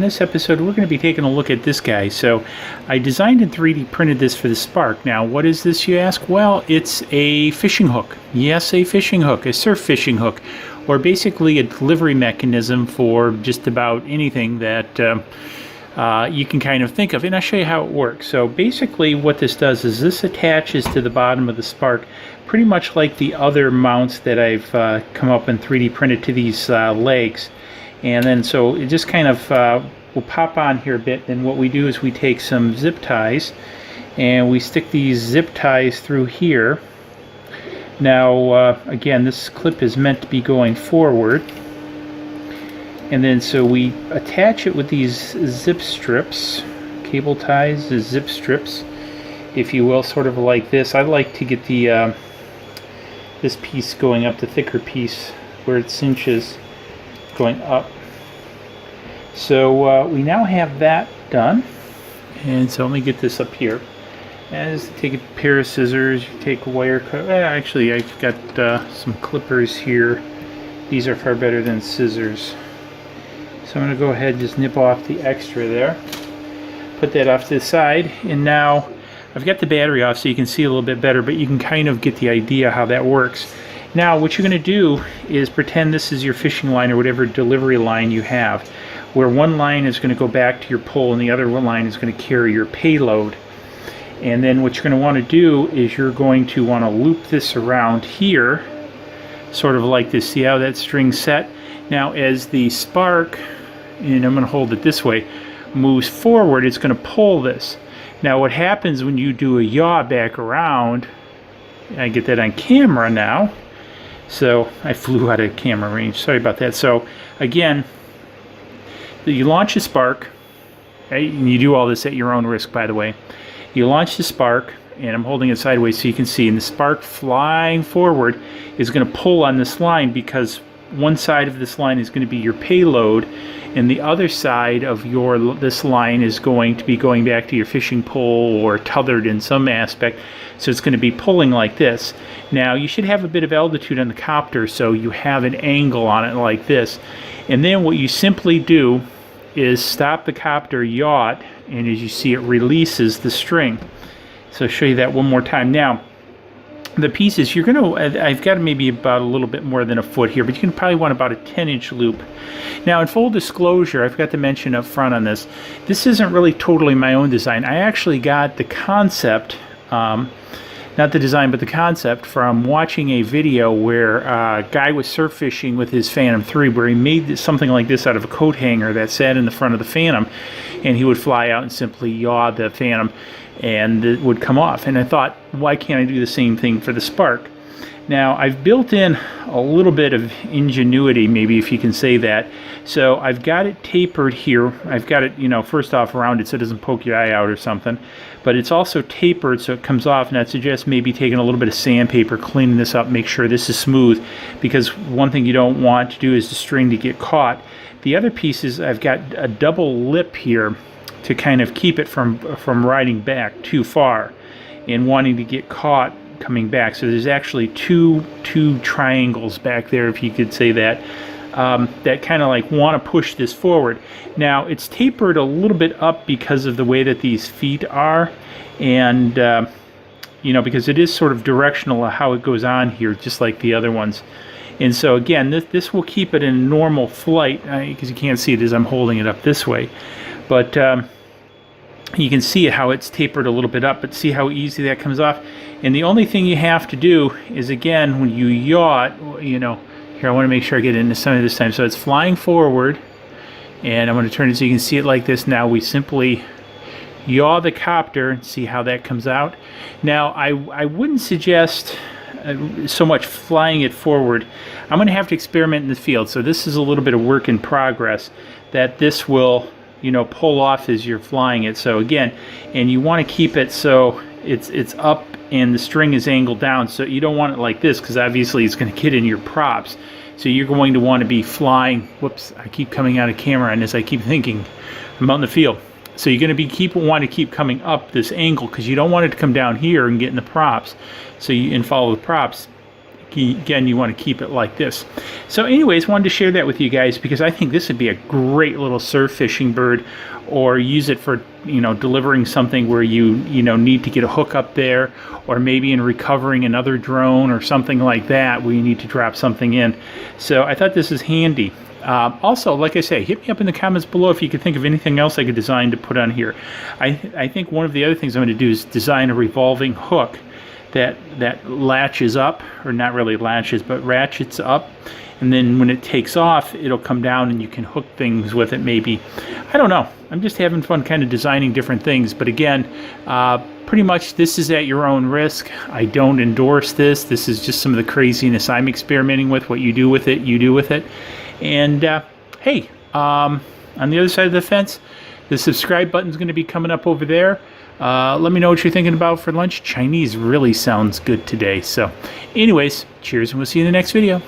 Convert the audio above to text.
in this episode we're going to be taking a look at this guy. So I designed and 3D printed this for the Spark. Now what is this, you ask? Well, it's a fishing hook. Yes, a fishing hook, a surf fishing hook, or basically a delivery mechanism for just about anything that you can kind of think of. And I'll show you how it works. So basically what this does is this attaches to the bottom of the Spark pretty much like the other mounts that I've come up and 3D printed to these legs. And then so it just kind of will pop on here a bit. Then what we do is we take some zip ties and we stick these zip ties through here. Now again, this clip is meant to be going forward. And then so we attach it with these zip strips, cable ties, the zip strips, if you will, sort of like this. I like to get the this piece going up, the thicker piece where it cinches, going up. So we now have that done, and so let me get this up here. As take a pair of scissors, you take a wire cut. Actually, I've got some clippers here. These are far better than scissors. So I'm going to go ahead and just nip off the extra there. Put that off to the side, and now I've got the battery off so you can see a little bit better, but you can kind of get the idea how that works. Now what you're going to do is pretend this is your fishing line or whatever delivery line you have, where one line is going to go back to your pole and the other one line is going to carry your payload. And then what you're going to want to do is you're going to want to loop this around here, sort of like this. See how that string's set? Now as the Spark, and I'm going to hold it this way, moves forward, it's going to pull this. Now what happens when you do a yaw back around, I get that on camera now, so I flew out of camera range, sorry about that. So again, you launch a Spark, right? And you do all this at your own risk, by the way. You launch the Spark, and I'm holding it sideways so you can see, and the Spark flying forward is going to pull on this line because one side of this line is going to be your payload, and the other side of this line is going to be going back to your fishing pole or tethered in some aspect. So it's going to be pulling like this. Now you should have a bit of altitude on the copter, so you have an angle on it like this. And then what you simply do is stop the copter, yaw it, and as you see it releases the string. So I'll show you that one more time. Now the pieces, you're going to, I've got maybe about a little bit more than a foot here, but you can probably want about a 10-inch loop. Now in full disclosure, I forgot to mention up front on this, this isn't really totally my own design. I actually got the concept, not the design, but the concept from watching a video where a guy was surf fishing with his Phantom 3, where he made something like this out of a coat hanger that sat in the front of the Phantom, and he would fly out and simply yaw the Phantom and it would come off. And I thought, why can't I do the same thing for the Spark? Now I've built in a little bit of ingenuity, maybe, if you can say that. So I've got it tapered here. I've got it, you know, first off around it so it doesn't poke your eye out or something, but it's also tapered so it comes off. And I'd suggest maybe taking a little bit of sandpaper, cleaning this up, make sure this is smooth, because one thing you don't want to do is the string to get caught. The other piece is I've got a double lip here to kind of keep it from riding back too far and wanting to get caught coming back. So there's actually two triangles back there, if you could say that, that kind of like want to push this forward. Now it's tapered a little bit up because of the way that these feet are, and you know, because it is sort of directional how it goes on here, just like the other ones. And so again, this will keep it in normal flight, because you can't see it as I'm holding it up this way. But you can see how it's tapered a little bit up, but see how easy that comes off. And the only thing you have to do is, again, when you yaw it, you know, here I want to make sure I get it into some of this time. So it's flying forward, and I'm going to turn it so you can see it like this. Now we simply yaw the copter and see how that comes out. Now I wouldn't suggest so much flying it forward. I'm going to have to experiment in the field, so this is a little bit of work in progress, that this will, you know, pull off as you're flying it. So again, and you want to keep it so it's up and the string is angled down, so you don't want it like this, because obviously it's going to get in your props. So you're going to want to be flying, whoops, I keep coming out of camera, and as I keep thinking, I'm out in the field. So you're going to want to keep coming up this angle, because you don't want it to come down here and get in the props. So and follow the props. again, you want to keep it like this. So anyways, wanted to share that with you guys because I think this would be a great little surf fishing bird, or use it for, delivering something where you need to get a hook up there, or maybe in recovering another drone or something like that where you need to drop something in. So I thought this is handy. Also, like I say, hit me up in the comments below if you could think of anything else I could design to put on here. I think one of the other things I'm going to do is design a revolving hook that latches up, or not really latches, but ratchets up, and then when it takes off, it'll come down and you can hook things with it maybe. I don't know. I'm just having fun kind of designing different things. But again, pretty much this is at your own risk. I don't endorse this. This is just some of the craziness I'm experimenting with. What you do with it, you do with it. And hey, on the other side of the fence, the subscribe button is going to be coming up over there. Let me know what you're thinking about for lunch. Chinese really sounds good today. So anyways, cheers, and we'll see you in the next video.